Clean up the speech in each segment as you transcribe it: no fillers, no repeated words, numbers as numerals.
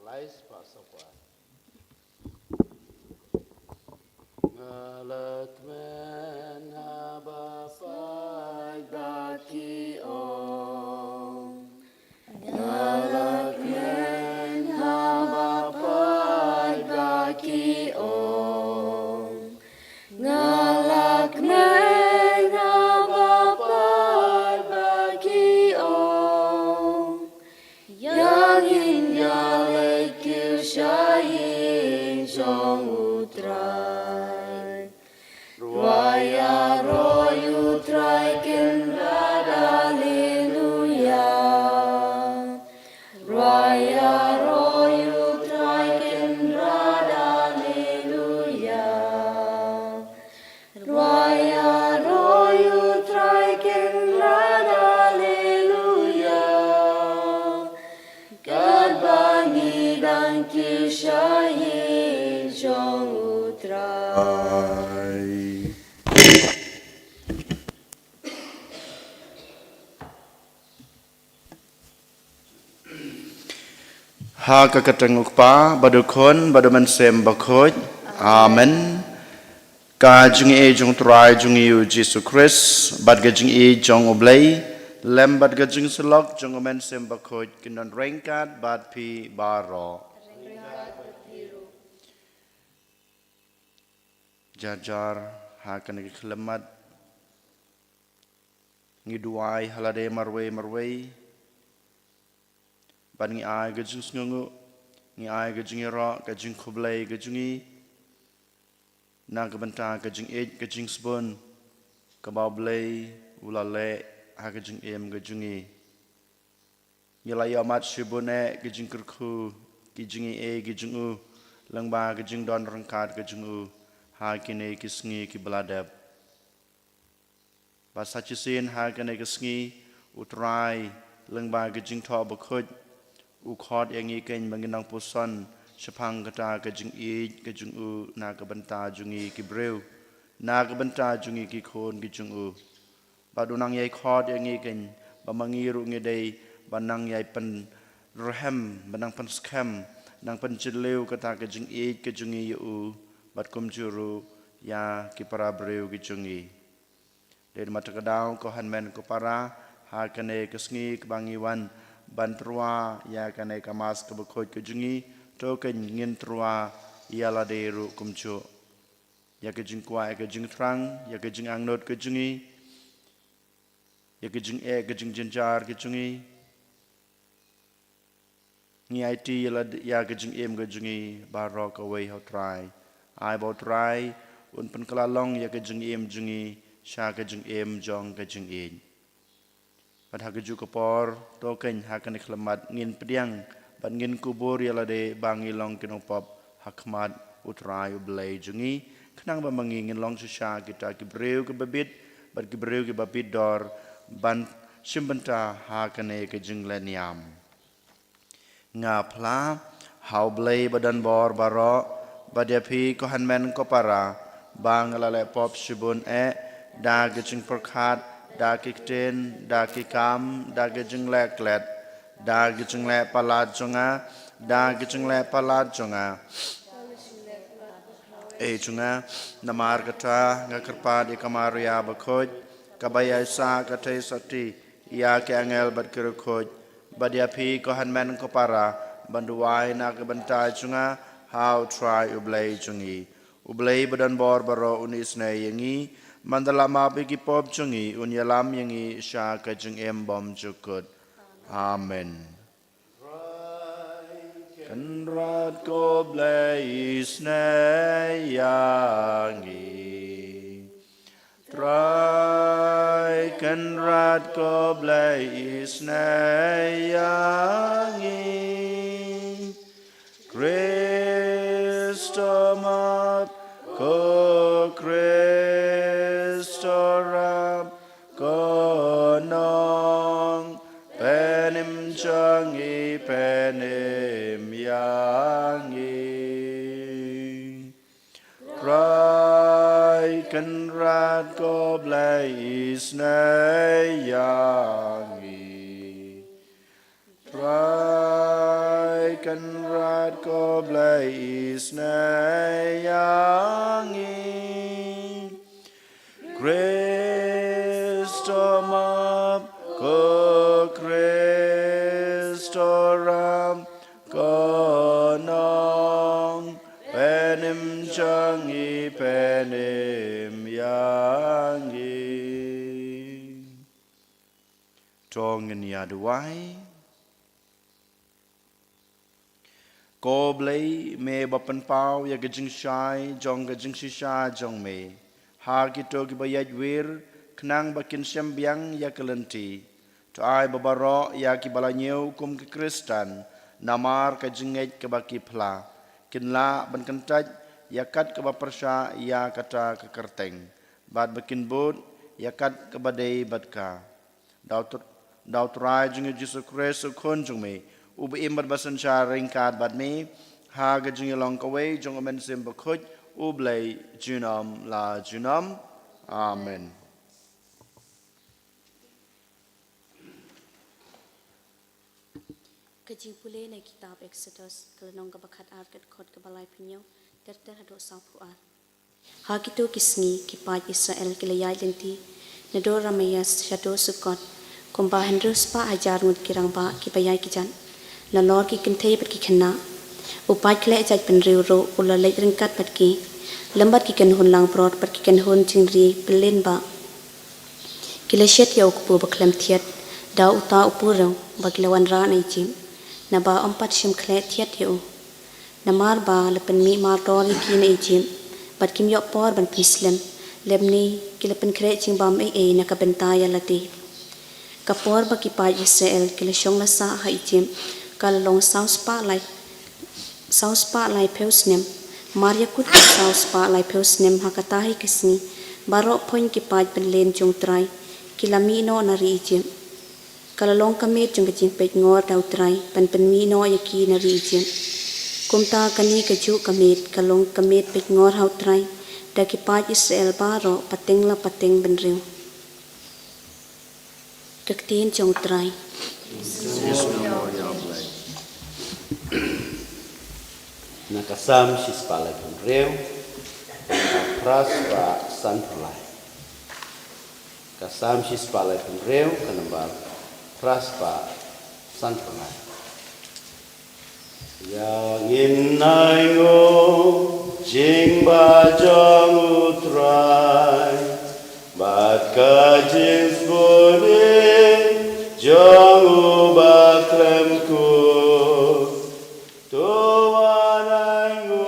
Lais pasapwa. Ngalat men habapai daki om. Ngalat men habapai daki om. Ngalat men habapai daki om. Yang indah lekir syahin jong utrai. Ruaya roy utrai kenrada haleluya. Ruaya roy utrai kenrada haleluya. Ruaya roy utrai kenrada haleluya. Kadbangi dan kisyahin jong utrai. Ha kakatang ukpa badukon baduman sem bakoj. Amen. Ka jung e jung trai jung yu Jesus Christ bad ga jung e jung oblay lem bad ga jung selok jung omen sem bakoj kinon rengkat bad pi baro. Jar ha kan kelemat ngiduai halade marwe bad ngi ai ga jung sngungu ngi ai ga jung ro ga jung khoblay ga jungi na ga banta ga jung e ga jung spon ka bablay ulale ha ga jung em ga jungi yala yamat shibune ga jung kurku gi jungi e gi jung u langba ga jung don rangkat ga jung u ha kine kisngi ki bladab ba sachisin ha kine kisngi utrai langba ga jung tho bakhoj u khot yangi ken banginang puson shapang kata ka jung e ka jung u na ka banta jungi ki breu na ka banta jungi ki khon ki jung u badunang yai khot yangi ken ba mangiru nge dei banang yai pen rahem banang pen scam nang pen chileu kata ka jung e ka jungi u bat kum juru ya ki para breu ki jungi den matakadau ko hanmen ko para ha kane kesngi kebangiwan bantrua ya kane kamas kebekoj kejungi to ken ngin trua ya la deru kumcu ya kejung kwa ya kejung trang ya kejung angnot kejungi ya kejung kejung jenjar kejungi ngi IT ya kejung em kejungi barok away how try I bo try un pen kalalong ya kejung em jungi sha kejung em jong kejung en pada keju kapor token hakan iklamat ngin pediang ban ngin kubur yalade bangi long kinopop hakmat utrai ublay jungi kenang ba mangi ngin long susha kita kibreu ke babit ban kibreu ke babit dor ban simbenta hakane ke jingleniam ngapla hau blay badan bor baro badiapi ko hanmen ko para bang lale pop shibun da gijing perkat da kikten da kikam da gijing leklet da gijing le palat jonga da gijing le palat jonga junga namar kata ngakerpa di kamar ya bakoj kabaya sa kate sati ya ke angel bat kirukoj badiapi ko hanmen ko para banduai na ke benta junga how try ublay jungi ublay badan bor baro unis na yengi mandala mabi ki pop jungi unyalam yengi sha ka jung em bom jukut amen kenrat ko blaze na yangi try kenrat ko blaze na yangi Kristo mat ko Rab konong penim changi penim yangi Rai kan rat ko blaze na yangi Rai kan rat kakat ko blaze na yangi Kristo map ko Kristo ram ko nong penim changi penim yangi Tongen yaduai Ko blei me bapan pau ya gajing shai jong gajing shisha jong me ha kito ki bayaj wir knang bakin syambiang ya kelenti to ai babaro ya ki balanyeu kum ke Kristan namar ka jingej ke baki pla kinla ban kentaj ya kat ke bapersha ya kata ke kerteng bad bakin bud ya kat ke badai badka Daw trai jing Jesu Christ kun jung me ubi imbat basan sha ringkat bad me ha ga jing long kawai jong amen sim bakhut ublay junam la junam amen Kajing pule na kitab Exodus kelenong kabakat arket kot kebalai pinyo terter hadok sang puar ha kito kisngi kipaj Israel kilayai lenti nador ramayas shadow sukot Kumpa hendrus pa ajar ngut kirang pa kipayai kijan lalor ki kentei pat ki khenna upai khle ajaj penriu ro ula lek ringkat pat ki lambat ki kan hun lang prot pat ki kan hun chingri pelen ba kileshet ya ukpu baklam thiat da uta upuro bagilawan ra nei chim na ba ompat shim khle thiat yo namar ba lepen mi mar tori ki nei chim pat kim yok por ban pislam lemni kilepen khle ching bam ei na ka bentaya lati Kapor bagi paj Israel kila syong lasa haijim kala long saus pa lai peusnem Maria kut saus pa lai peusnem hakatahi kesni barok poin ki paj penlen jong trai kila mino nari ijim kala long kamet jong kajing pej ngor dau trai pan mino yaki nari ijim kumta kani kaju kamet kalong kamet pej ngor hau trai da ki paj Israel barok pateng la pateng benriu Kaktiin jong trai. Nakasam sis palai penreu, pras pa sanpulai. Kasam sis palai penreu, kanambal pras pa sanpulai. Yang inai ngo jing ba jong utrai. Bat kajis bone jong uba klemku tuan angu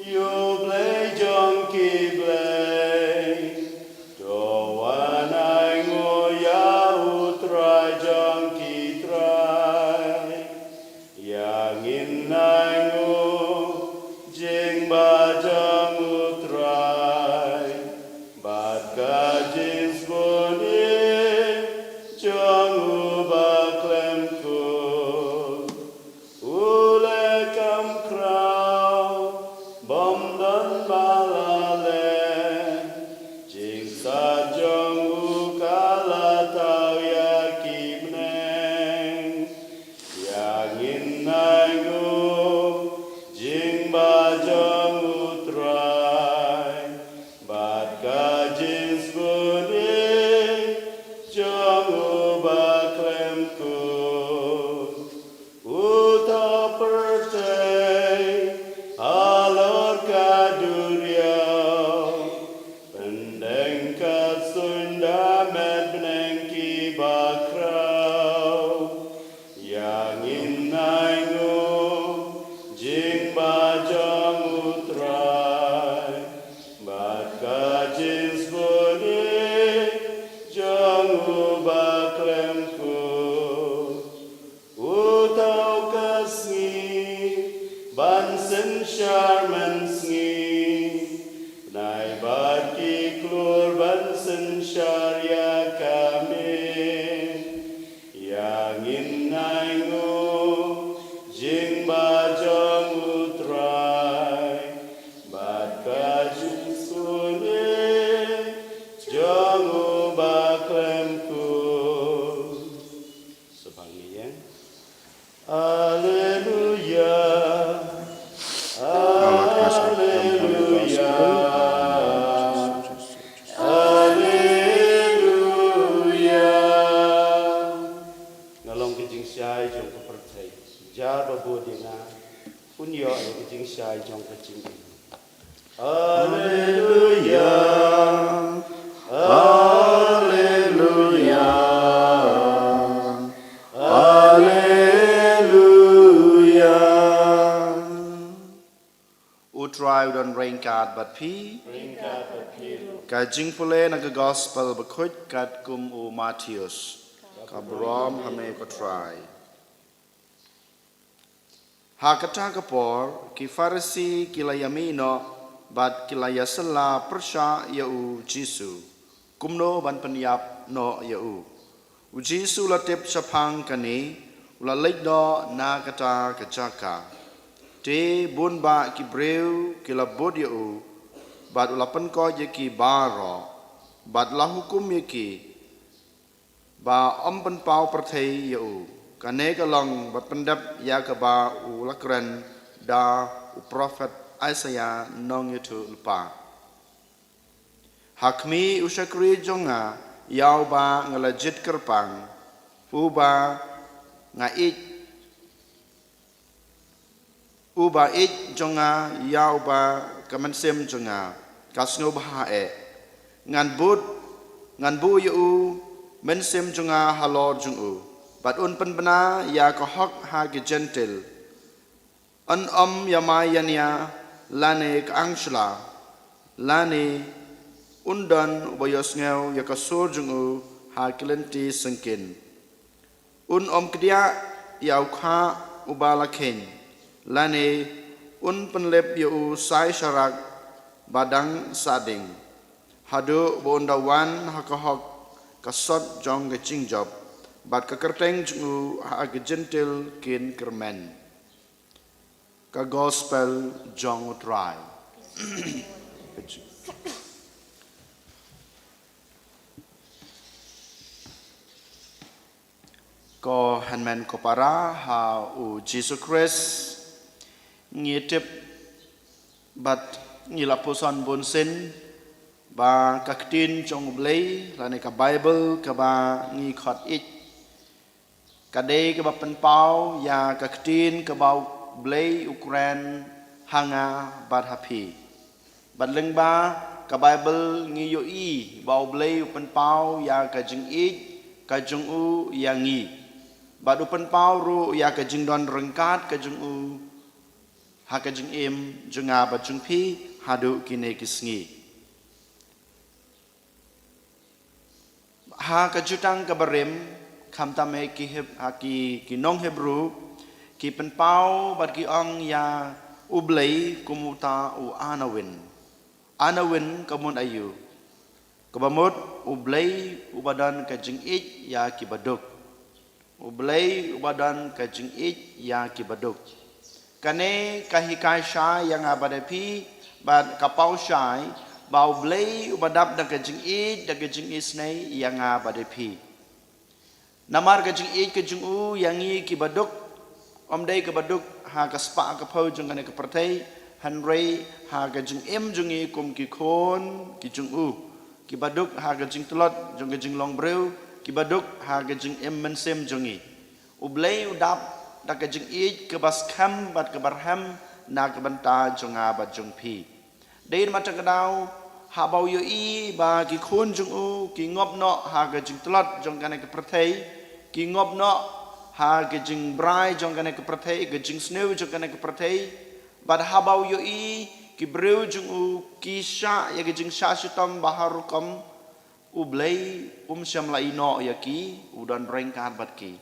you blay jong ki blay tuan angu ya utrai jong ki trai yang inangu jing ba jong utrai Gajis bone jong uba klemku ule kam krau bom dan balale jing sa jong ukala tau ya kibneng yang inangu jing ba jong utrai Gajis bone jong uba klemku uta percay alor kaduriau pendeng kasunda med benengki bakrau yang inangu jing ba jong utrai Gajis bone jong uba klemku utau kasngi bansen sharman sngi nai baki klur bansen sharya kamin yang inangu jing ba jong utrai Gajis jong uba klemku Subhanallah. Haleluya dinga unyo ay kijing siya jong kajing. Hallelujah. Hallelujah. Hallelujah. Utrai udon rain card but pi. Kajing pule naga gospel bakut kat kum u Matthews. Kabrom hame ko try. Hakata kapor ki Farisi kilayamino bat kilayasela persya yau Jisu. Kumno ban penyap no yau. U Jisu latip sapang kani ula leikdo na kata kacaka. Te bun ba ki breu kilabod yau bat ula penko yaki baro bat la hukum yaki ba om pen pau perthei yau kane kalong bat pendap ya ka ba u lakran da u prophet Isaiah nong yutu lupa hakmi usakri jonga yau ba ngalajit kerpang uba jonga yau ba kamansem jonga kasno bahae ngan bu yu mensem jonga halor jungu bat un penbena ya kohok ha ge gentle an yamayanya lane ka angshla lane undan boyosngeu ya kasur jungu ha kelenti sengkin un kedia yau kha ubalaken lane un penlep yu sai syarak badang sading hadu bondawan hakahok kasot jong ke cingjob bat kekerteng jungu ha ge gentle kin kermen ka gospel jong utrai ko hanmen ko para ha u Jesus Christ ngitip bat ngilapusan bonsen ba kaktin trong blei lane ka Bible ka ba ngi khot ich kade ka ba penpau ya kaktin ka ba blei Ukraine hanga bat happy bat leng ba ka Bible ngi yo i ba blei penpau ya ka jing ich ka jung u ya ngi bat penpau ru ya ka jing don rengkat ka jung u ha ka jing im junga ba jung pi hadu kine kisngi ha kajutang kabarem kamtame ki nong Hebrew ki penpau bat ki ong ya ublei kumuta u anawin kamun ayu kabamut ublei ubadan kajing ich ya ki baduk ublei ubadan kajing ich ya ki baduk kane kahikai syai yang abadapi bat kapau syai bau blei ubadap da kajing isnai yang abadapi namar kajing kajing u yangi ki baduk omdai ke baduk ha kaspa ka pau jung kane ka pertai hanrei ha kajing jungi kum ki khon ki jung u ki baduk ha kajing telot jung kajing long breu ki baduk ha kajing mensem jungi ublei udap da kajing ke bas kham bat ke barham na ke banta junga bat jung pi dein mata kedau ha bau yo i ba ki khun jung u ki ngop no ha ga jing tlot jong kane ke prathei ki ngop no ha ga jing brai jong kane ke prathei ga jing snew jong kane ke prathei bat ha bau yo i ki breu jung u ki sha ya ga jing sha shitam baharukom u blei syam lai no ya ki udan rengkat bat ki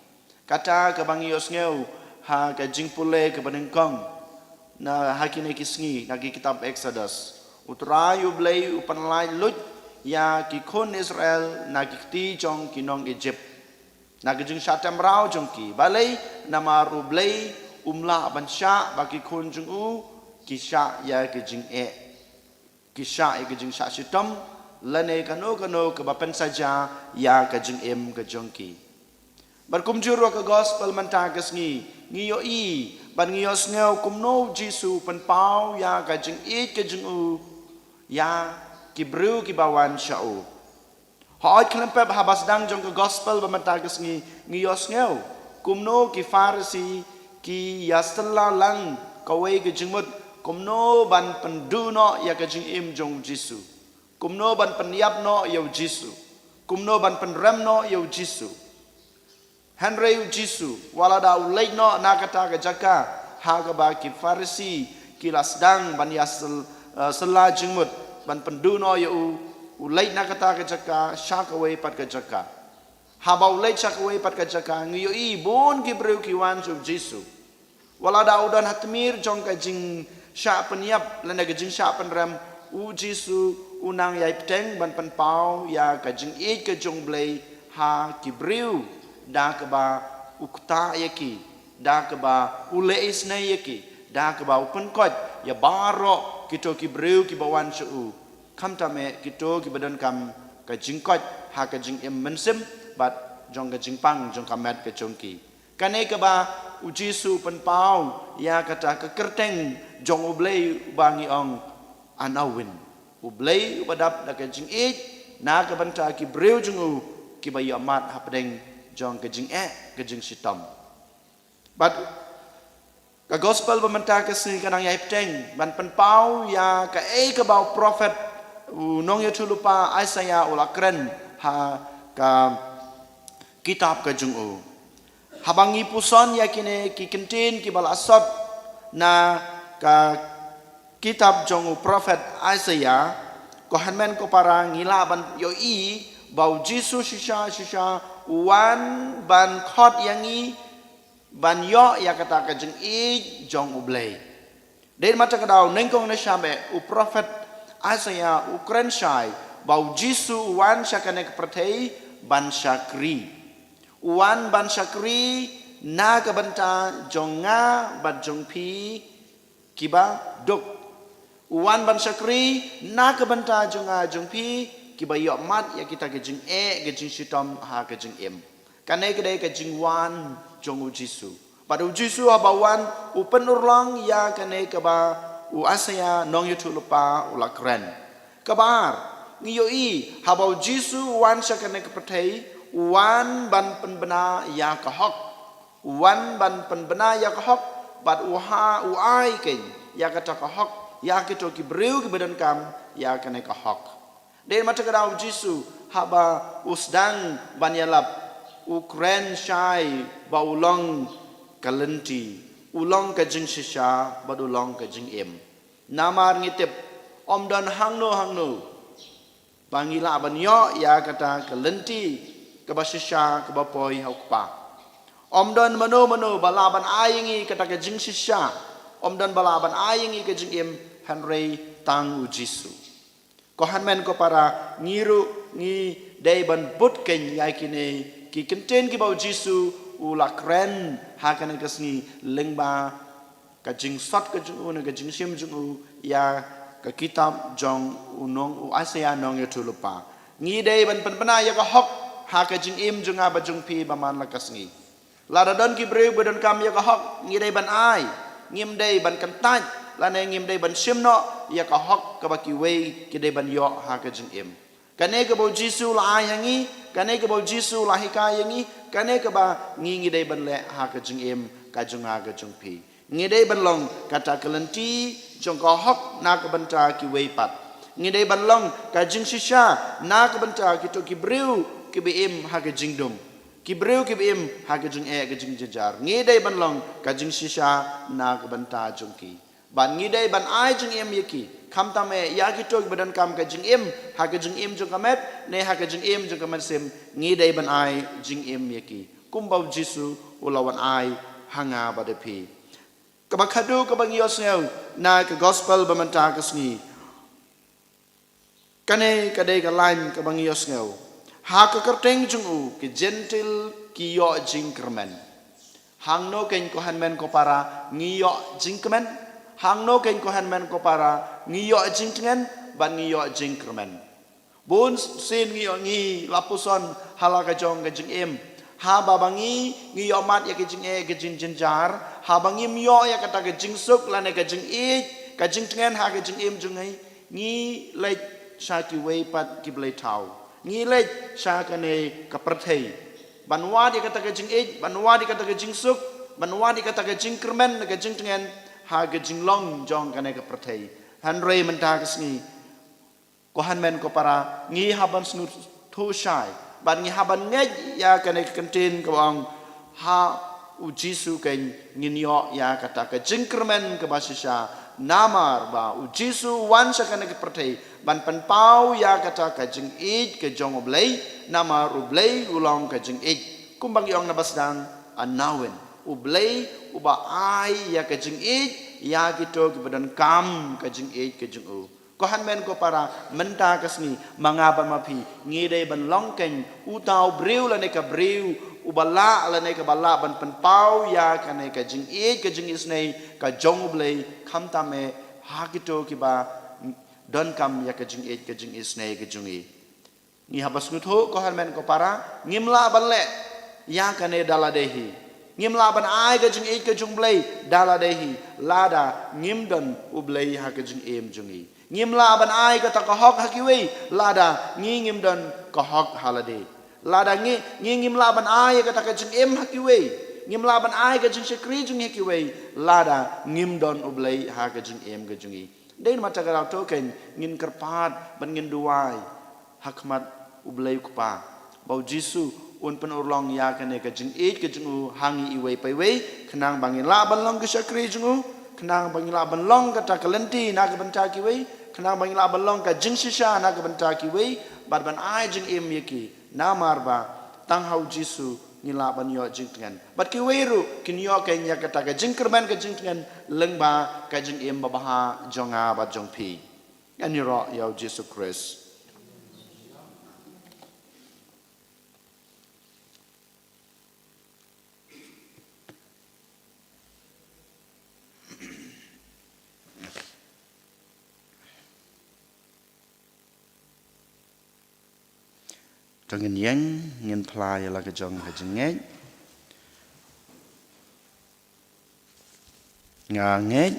kata ke bangi yos ngeu ha ga jing pule ke banengkong na hakine kisngi nagi kitab Exodus utrai ublei upanlai lut ya ki khon Israel na ki jong kinong Egypt na ki jing shatam rau jong ki balai nama ublei umla bansha bagi khon jong u ki sha ya ki jing ki sha ya ki jing sha shitam lane kano ke bapen saja ya ka jing ka jong ki barkum juro ka gospel mantagas ngi yo i ban ngi yos ngeu kumno Jisu penpau ya ka jing ka jing u ya ki bru ki bawan syau hoi klempep habas dang jong ke gospel bamatagas ngi yos ngeu kumno ki Farisi ki ya sala lang kawai ke jingmut kumno ban pendu no ya ke jing im jong Jisu kumno ban penyap no ya Jisu kumno ban penrem no ya Jisu Henry Jisu walada ulai no nakata ke jaka haga ba ki farisi ki lasdang ban ya sala jingmut ban pendu no ya ulai nakata ke jaka syakawai pat ke jaka habau ulai syakawai pat ke jaka ngiyo i bon ki breu ki wan jong Jisu walada udan hatmir jong ka jing sya peniap lana ka jing sya penram u Jisu unang yai peteng ban pen pau ya ka jing e ka jong blai ha ki breu da ka ba ukta yaki da ka ba ule isna yaki da ka ba upen kot ya baro kito ki breu ki bawan su kam tame kito ki badan kam ka jing kot ha ka jing em mensim bat jong ka jing pang jong kamet ka jong ki kane ka ba u Jisu pen pau ya kata ka kerteng jong ublei bangi ong anawin ublei badap da ka jing e na ka banta ki breu jong u ki ba yamat hapdeng jong ka jing ka jing sitam but ka gospel bamanta ka si kanang yai peteng ban pen pau ya ka ka bau prophet nong ya tulupa Isaiah ulakren ha ka kitab ka jung u habangi puson ya kine ki kentin ki bal asot na ka kitab jong u prophet Isaiah ko hanmen ko para ngila ban yo i bau Jisu shisha wan ban khot yangi ban yo ya kata ka jeng i jong ublei den mata ka daw nengkong na shabe u prophet Isaiah u kren shai bau Jisu wan shakane ka prathei ban shakri wan ban shakri na ka banta jong nga ban jong pi kiba duk wan ban shakri na ka banta jong nga jong pi kiba yo mat ya kita ke jing ke jing sitam ha ke jing em kane ke dai ke jing wan jong u Jisu pada u Jisu abawan u penurlang ya kane ke ba u Isaiah nong yutu lupa u lakren kabar ngiyo i habau Jisu wan sakane ke pertai wan ban penbena ya ka hok wan ban penbena ya ka hok bat u ha u ai ken ya kata ka hok ya ke to ki breu ki badan kam ya kane ka hok den mata ka daw Jisu haba usdang banyalap ukren shai ba ulong kalenti ulong ka jing shisha ba ulong ka jing em namar ngitip omdan hangno bangila banyo ya kata kalenti ka ba shisha ka ba poi haukpa omdan mano balaban ayingi kata ka jing shisha omdan balaban ayingi ka jing em Henry tang u Jisu ko hanmen ko para ngiru ngi dai ban but ken yai kine ki kenten ki bau Jisu ulakren hakane kasni lengba ka jing sot ka jung una ka jing sim jung ya ka kitab jong unong u Isaiah nong ya tulupa ngi dai ban penpena ya ka hok ha ka jing im jung ba jung pi ba man la kasngi la don ki breu badan kam ya ka hok ngi dai ban ai ngim dai ban kantaj lane ngim dai ban simno ya ka hok ka baki wei ki dai ban yo ha ka jing im kane ka bo Jisu la ai hangi kane ka bo Jisu la hika yangi kane ka ba ngi dai ban le ha ka jing im ka jung ha ka jung pi ngi dai ban long kata kalenti jong ka hok na ka banta ki wei pat ngi dai ban long ka jing shisha na ka banta ki to ki breu ki be im ha ka jing dum ki breu ki be im ha ka jing ka jing jajar ngi dai ban long ka jing shisha na ka banta jong ki ban ngi dai ban ai jing em yaki kam tame ya ki to badan kam ka jing em ha ka jing em jong kamet ne ha ka jing em jong kamet sem ngi dai ban ai jing em yaki kumbau Jisu ulawan ai hanga badapi kabakadu kabang yosneu na ka gospel bamanta kasni kane kadai ka lain kabang yosneu ha ka kerteng jung u ki gentle ki yo jing kermen hangno ken ko hanmen ko para ngiyo jing kermen hangno ken ko hanmen ko para ngiyo jing tengen ban ngiyo jing kermen bun sin ngiyo ngi lapuson halaka jong ka jing em ha babangi ngiyo mat ya ka jing jenjar ha bangi myo ya kata ka jing suk lane ka jing ka jing tengen ha ka jing em jung ngi lai sha ki wei pat ki blai tau ngi lai sha ka ne ka prathei banwa di kata ka jing banwa di kata ka jing suk Manwadi kata ke jingkermen ke jingtengen ha ke jinglong jong kane ke pertai. Hanrei mentah kesni. Ko hanmen ko para ngi haban snu thu shai. Ban ngi haban ngej ya kane ke kentin ko ang ha u Jisu ke nginyo ya kata ke jingkermen ke basisha namar ba u Jisu wan sa kane ke pertai. Ban penpau ya kata ke jing id ke jong oblei namar oblei ulang ke jing id. Kumbang yong nabasdang anawen. Ublay uba ai ya kajing it ya gitu kebadan kam kajing it kajing u ko hanmen ko para menta kasni mangaba mapi ngide ban longken utau breu la ne ka breu ubala la ne ka bala ban penpau ya kane kajing it kajing isnei ka jong ublay kam tame ha gitu kiba don kam ya kajing it kajing isnei kajing i ni habas ngutho ko hanmen ko para ngimla banle ya kane daladehi ngim laban ai ke jing ik ke jung blai dala dehi lada ngim dan ublai ha ke jing em jungi ngim laban ai ke ta ka hok hakiwe lada ngim dan ka hok halade lada ngim laban ai ke ta ka jing em hakiwe ngim laban ai ke jing sekri jung hakiwe lada ngim dan ublai ha ke jing em ke jungi den mata ka to ken ngin kerpat ban ngin duai hakmat ublai kupa bau Jisu un penurlong ya kane ke jing it ke jing hangi iwe pai we kenang bangin la ban long ke sakri jing kenang bangin la ban long ke ta kalenti na ke benta ki we kenang bangin la ban long ke jing shisha na ke benta ki we bar ban ai jing em yeki na marba tang hau Jisu ni la ban yo jing tengan bat ki we ru kin yo ke nya ke ta ke jing kerban ke jing tengan leng ba ke jing em ba ha jonga ba jong pi an yo yo Jisu Christ. Trong ngin plai la ke jong ke jengej nga ngej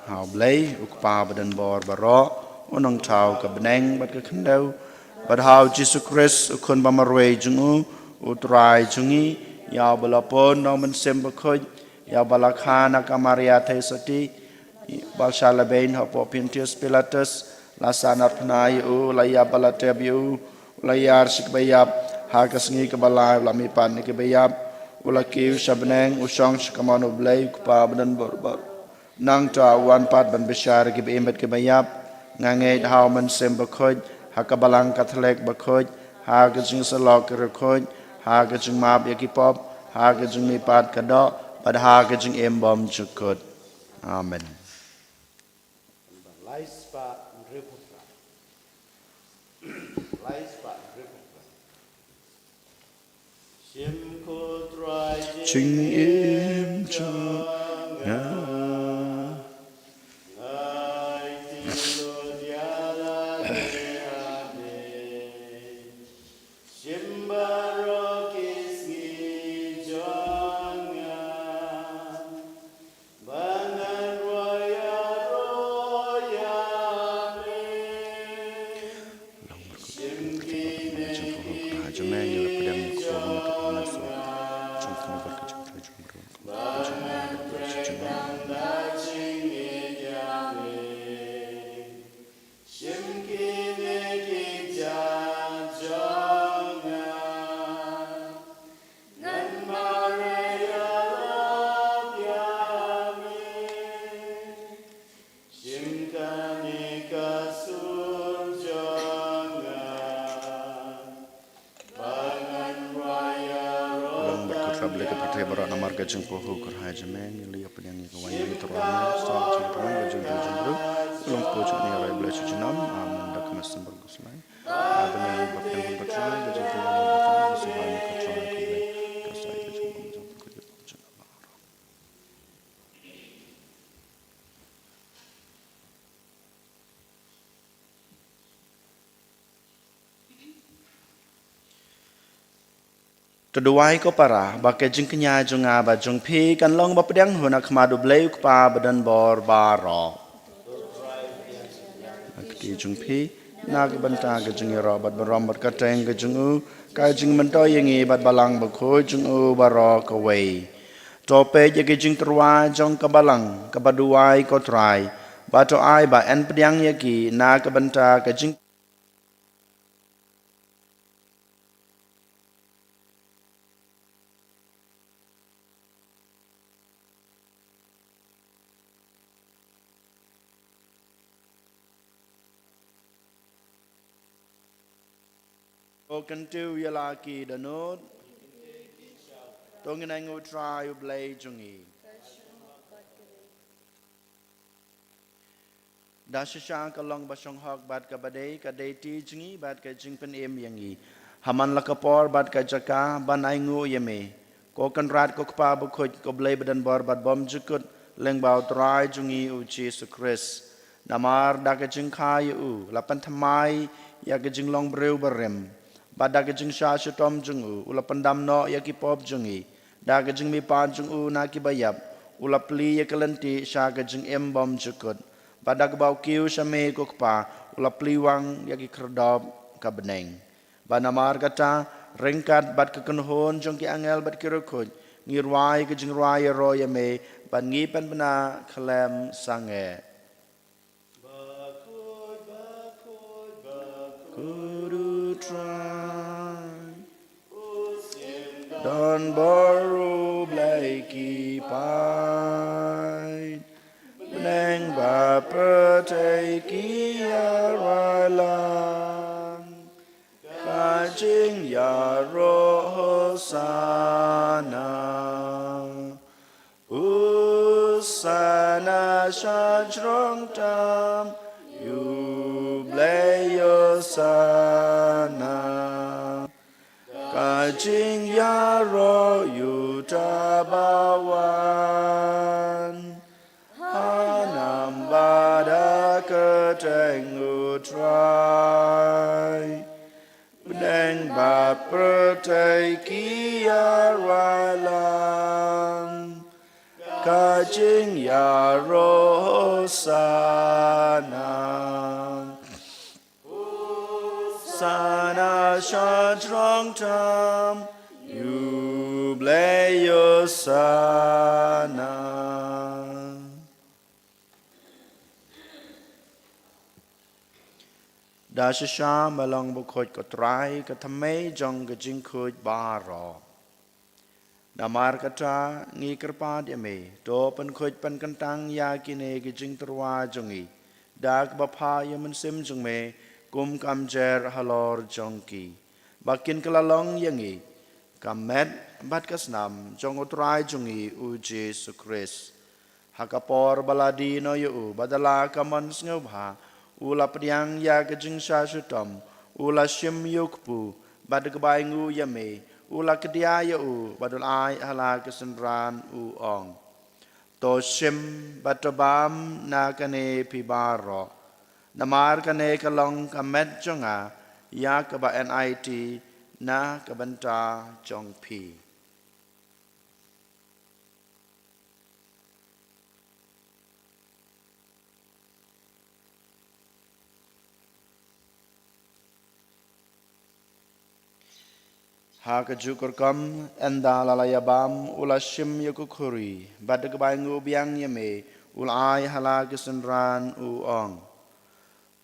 hau blai ukpa badan bor baro onong tau ke beneng bat ke kendau bat hau Jisu Christ ukun bamarwe jungu utrai jungi ya balapon no men sembakoj ya balakana kamaria tesati balshala bain hapo Pontius Pilatus lasanar pnai u laya balatebiu layar sikbayap hakas ngi kebalai lami pan ni kebayap ulaki usabneng usong sekamano blai kupa badan borbar nang ta wan pat ban besar ke bemet kebayap ngange hau man sem bakhoj hakabalang kathlek bakhoj hagajing salok rekhoj hagajing map yakipop hagajing mi pat kado pad hagajing embom jukut amen. Ching im chang Jeng poho kerja jemeng liya penyang kawan yang terang sal cintaman bajeng bajeng bro long pojok ni arai belas jenam aman dak masan bagus lain benar bapak bertrai bajeng kawan bapak sebanyak ketrai kube kasai bajeng bajeng kerja bajeng bar Terduai ko para bakai jeng kenya jeng aba jeng pi kan long ba pedang huna kemadu blai ukpa badan bor baro. Akti jeng pi nak banta ke jeng ro bat barom bat kateng ke jeng u ka jeng mento yengi bat balang ba ko jeng u baro ka wei. Tope jagi jing terwa jong kebalang kebaduai ko trai. Bato ai ba en pediang yaki na kebenta ke jing Kentu yalaki danut. Tongin ang utrai ublay jungi. Dasha kalong basong hok bat ka badai ka ti jungi bat ka jing pen em yangi. Haman lakapor bat ka jaka ban aingu yeme. Ko kan rat ko kpa bukhoj ko blay badan bor bat bom jukut leng bau trai jungi u Jesu Christ. Namar da ka jing khai u lapan thamai ya ka jing long breu barem. Bada ka jing sha tom jung u ula pandam no ya ki pop jungi. Da ka jing mi pa jung u na ki bayap. Ula pli ya kalenti sha ka jing em bom jukut. Pada kebau kiu same ko kpa ula pliwang yaki kerdop ka beneng. Banamar kata ringkat bat ke kenhon jong ki angel bat kirukut ngirwai ke jingwai ro yame ban ngipan bena kalem sange. Kudu try Don boru blaiki pai Neng ba perteki aralan Kajing ya roh sana Usana shajrong tam Yubleyo sana Kajing ya roh yutabawan Hanam bada keteng utrai Beneng ba perteki aralan Kajing ya roh sana Sana shajrong tam Yubleyo sana Dasha malong bukhoj ko trai ka thamay jong ka jingkhoj baro. Namar kata ngi kerpad yame do pen khoj pen kantang ya kine ka jing terwa jongi. Dak bapa yaman sim jong me kum kamjer halor jongki. Bakin kelalong yangi kamet bat kasnam jong utrai jongi u Jesu Christ. Hakapor baladi no yu badala kaman ngobha. Ula pediang ya kejing syasutom, ula shim yukpu, bad kebaingu yame, ula kedia u, badul ai hala kesenran ong. To shim batobam na kane pibaro, namar kane kalong kamet jonga, ya keba NIT na kebenta jong pi. Haka jukur kam enda lalayabam ula shim yukukuri badak baingu biang yame ula ai hala kesenran ong.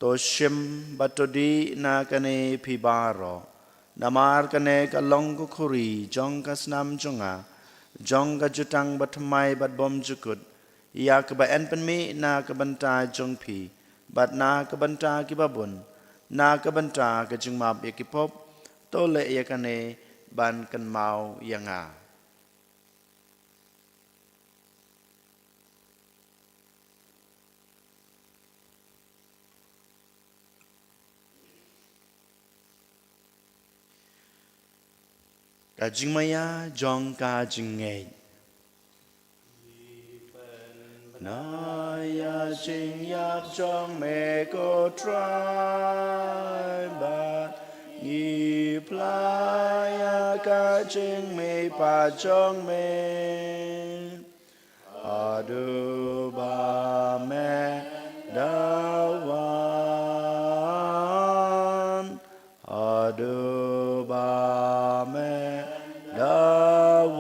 To shim batodi na kane pibaro namar kane kalong kukuri jong kasnam jonga jong ka jutang batmai bat bom jukut ya keba en penmi na kebenta jong pi bat na kebenta kibabun na kebenta kejingmap yakipop tole yakane ban kan mau yanga. Kajing maya jong kajing ngay. Na ya jing yak jong me ko try bat Yi playa ka jing me pa jong me Adu ba me dawan Adu ba me dawan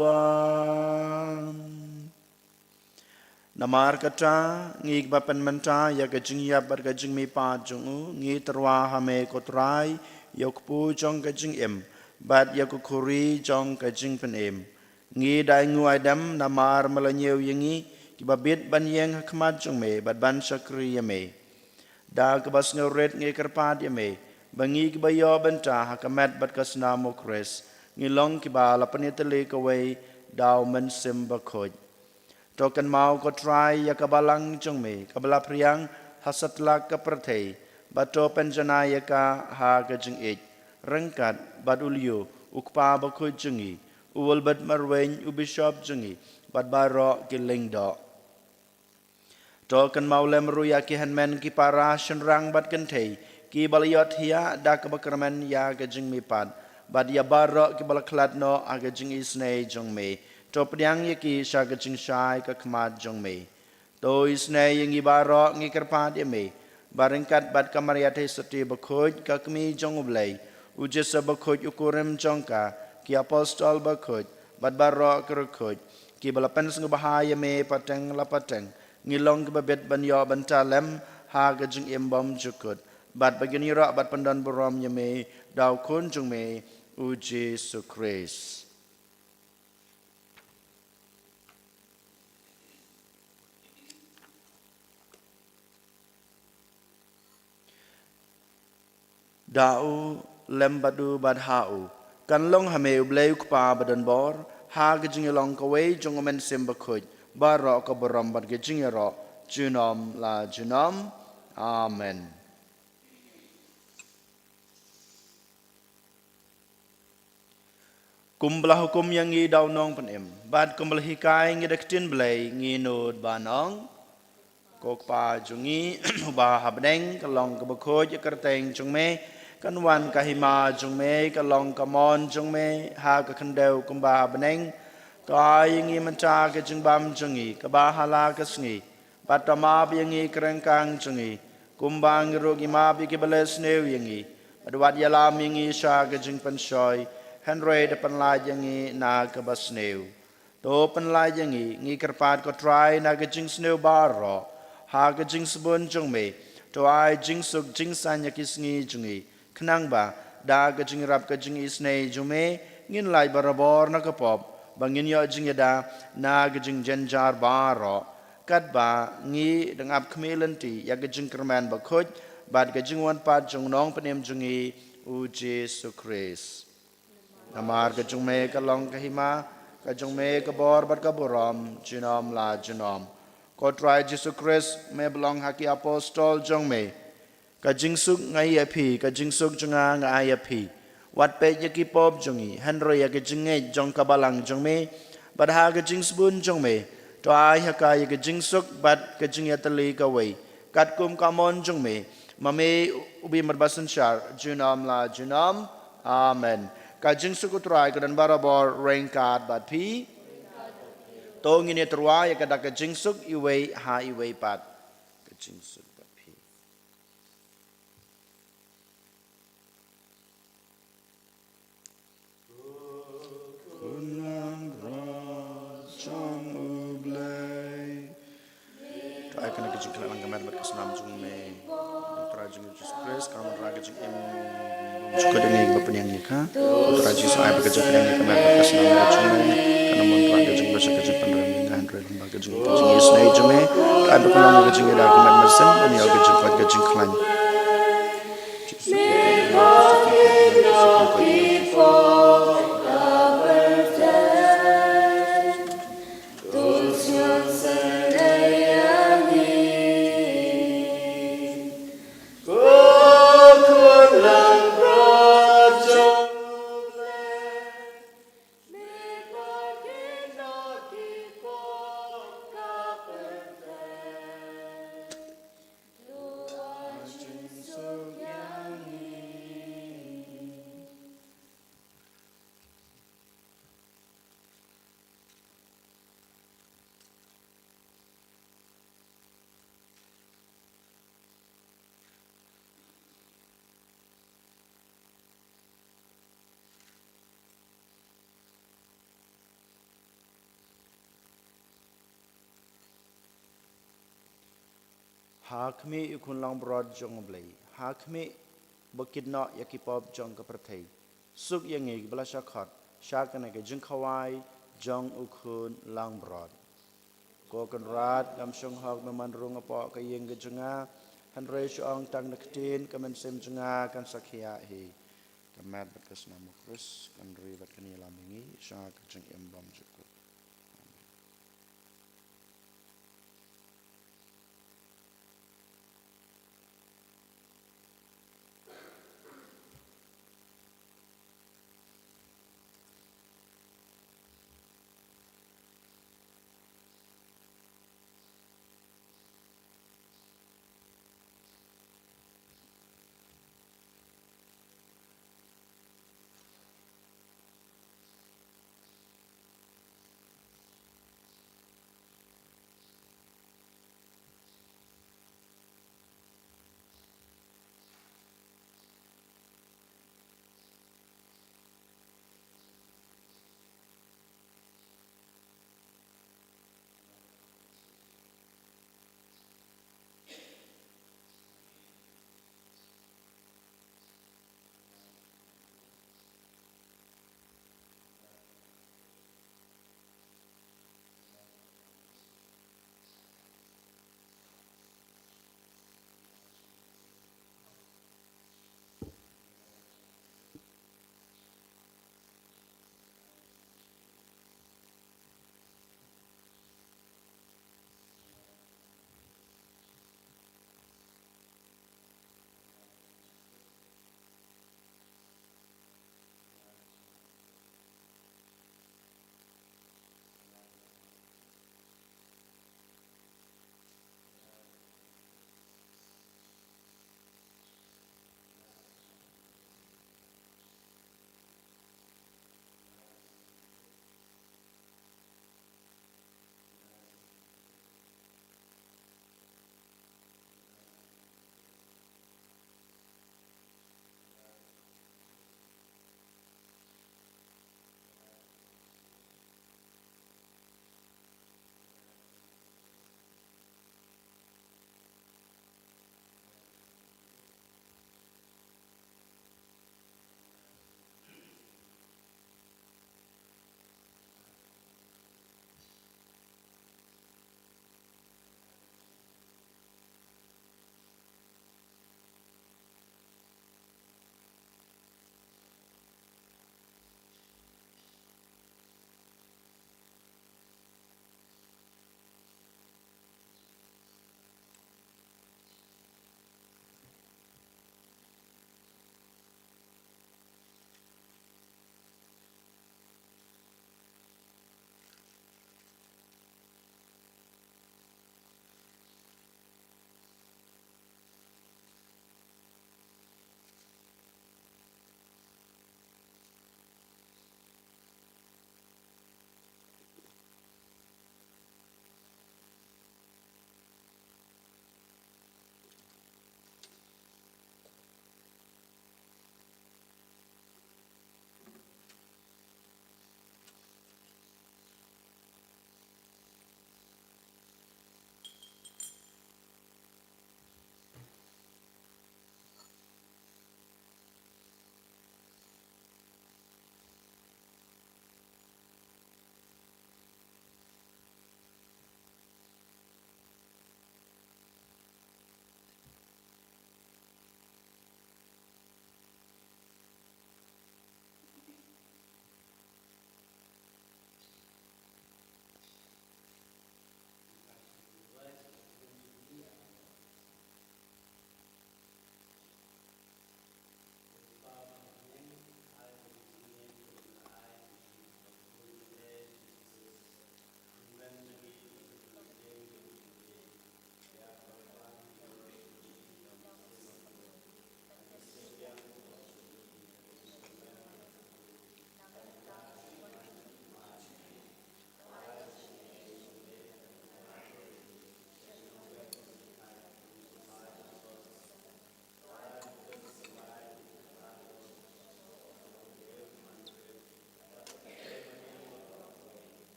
Namar kata ngi bapan menta ya kajing ya bar kajing mi pa jungu ngi terwa hame kotrai yokpu jong kajing em bat yakukuri jong kajing pen em ngi dai ngu adam namar malanyeu yengi kibabit ban yeng hakmat jong me bat ban sakri ya me da kebas ngeret ngi kerpat ya me bangi kibayo benta hakamat bat kasna mokres ngi long kibala panitele kawai daw men simba khoj Token mau ko try ya kabalang jong me kabala priang hasatla ka perthei bato penjana ya ka ha ka jing ich rengkat badulio ukpa ba ko jingi uwal bat marwen ubishop jingi bat baro ki lingdo Token mau lemru ya ki hanmen ki para shenrang bat kentei ki balayot hiya da ka bakramen ya ka jing me pad bat ya baro ki balaklat no aga jing isnei jong me to pediang yaki syaga jing syai ka kmat jong me to isne yang ibaro ngi kerpat ye me barengkat bat kamariate seti bakhoj ka kmi jong ublai ujesa bakhoj ukurem jong ka ki apostol bakhoj bat baro kerkhoj ki balapan sing bahaya me pateng lapateng ngilong ke babet ban yo ban talem ha ga jing embom jukut bat bagini ra bat pandan borom ye me daw kun jong me uji sukres Dau lembadu badhau kan long hame ublei ukpa badan bor ha gejing long kawe jong men semba khoj baro ka boram bad gejing ro junom la junom amen Kumblah hukum yang ngi dau nong penem bad kumblah hikai ngi dektin blai ngi nod banong kok pa jungi ba habdeng kalong ka bakhoj kerteng jong me kan wan kahima jong me kalong kamon jong me ha ka khandeu kumba beneng kai ngi mancha ka jing bam jungi ka ba hala ka sngi patama bingi kerengkang jungi kumbang rogi ma bi ki bales neu yengi adwat yalam yengi sha ka jing pansoi henry de panla yengi na ka basneu to panla yengi ngi kerpat ko try na ka jing sneu baro ha ka jing sabun jong me to ai jing suk jing san yakisngi jungi Kenang ba da ka jing rap ka jing isnei jume ngin lai barabor na ka pop bangin yo jing yada na ka jing jenjar baro kat ba ngi dengap kmelanti ya ka jing kerman ba khoj bad ka jing wan pat jong nong panem jungi u Jesu Christ namar ka jing me ka long ka hima ka jing me ka bor bat ka borom jinom la jinom ko try Jesu Christ me belong haki apostol jong me ka jingsuk ngai api ka jingsuk junga ngai api wat pe yaki pop jungi hanro ya ka jinge jong ka balang jong me bad ha ka jingsbun jong me to ai ha ka ya ka jingsuk bad ka jing yatali ka wei kat kum ka mon jong me mame ubi marbasan shar junam la junam amen ka jingsuk utrai ka dan barabor rengkat bad pi to ngine terwa ya ka da ka jingsuk iwei ha iwei pat ka jingsuk akan kejing kelang kamar berkesenam jung me trajung Jesus Christ kamu raga jung em juga dengan bapak yang nikah trajung soal bekerja yang nikah kamar berkesenam jung me karena mon raga jung bahasa kerja pendalam dengan red lembaga jung Yesus nai jung me kan berkelang kejing ada kamar mesin dan ya kejing kuat kejing kelang Hakmi ikun lang brod jong blay. Hakmi bakit na yakipop jong kapratay. Suk yang ig bala syakot. Syakan ke jeng kawai jong ukun lang brod. Ko kan rat gam syong hok meman rung apo ka yeng ke jenga. Han rei syong tang naktin kamen sem jenga kan sakya hi. Kamat bakas nama Kris kan rei bat kani lamingi syak jeng embam jukut.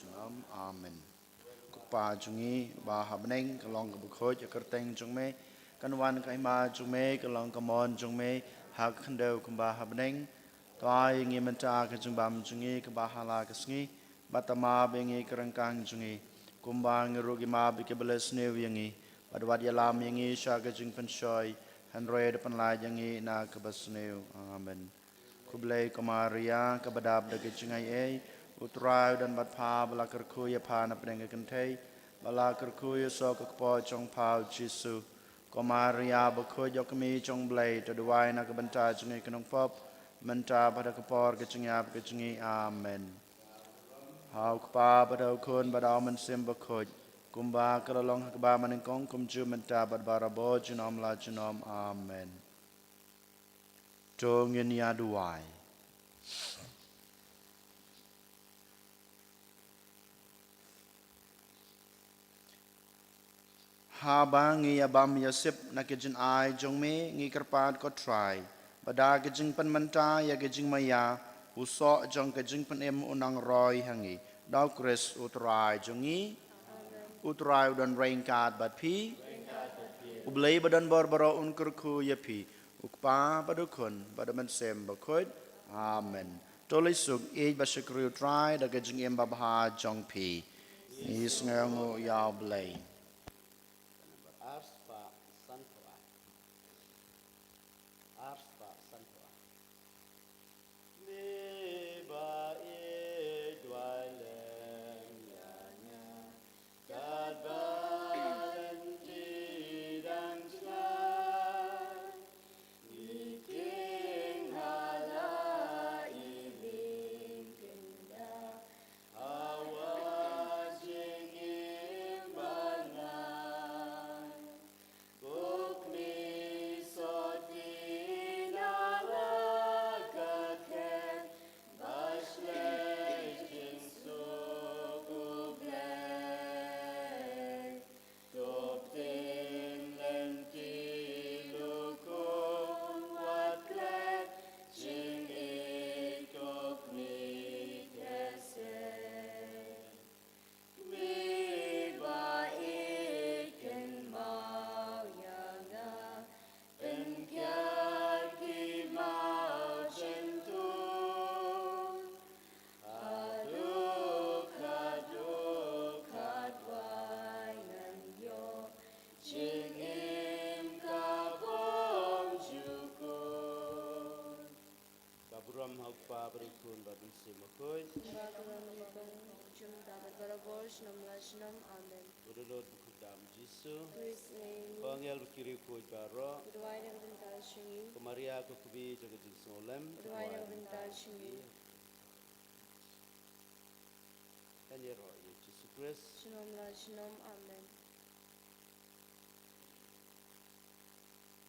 Junom Amen. Kupa jungi ba habneng kalong ka bukhoj akarteng jung me kanwan kai ma jung me kalong kamon jung me hak khandeu kamba habneng toai ngi menta ka jung bam jungi ka ba hala ka sngi batama bengi kerangkang jungi kumba ngerugi ma bi ke beles new yangi badwat yalam yangi sha ka jung pensoi hanroe depan la yangi na ka basneu amen. Kublai Komaria kabadab da gijingai e utrai dan bat pa bala kerkuya pa na penengah kentai bala kerkuya so kekpo chong pau Jisu Komaria bakho jokmi chong blai to duwai na kabanta jingai kenong pop menta pada kepor gijingap gijingi amen. Hau kpa pada ukun pada amen sim bakho kumba keralong keba manengkong kumju menta bad barabo jinom la jinom amen. Tungin ya duai. Habang ngi abam yasip na kijin ai jong me ngi kerpat ko try. Bada kijing pen menta ya kijing maya usok jong kijing pen em unang roy hangi. Dau kris utrai jongi utrai udan rainkat bat pi. Ublay badan barbaro unkurku ya pi. Ukpa badukun badaman sem bakod. Amen. Tolisuk ej basyukru utrai da kijing em babha jong pi. Is ngangu yaw blay. Arspa Santoa. Arspa Santoa. Liba e dwalen yanya kadbalenti dan slan iking hala iling kenda awajing imbanan Bukni soti narakaken Bashlej jinsu kublej Toptin lenti lukung watklet Jing ikok mi kesen Miba iken mau yana Engkar ki mau centun Aduk adwai yo Jingim kabong jukun Kaburam hagpa berikun babin simakoy Amen. Udulod bukudam Jisu Praise name. Pangyal bukiri koy karo Uruai na kabental shingi. Kamaria ko kubi jaga jinsolem Uruai na kabental shingi. Kanyero Yesus Kristus Shalom la shalom. Amen.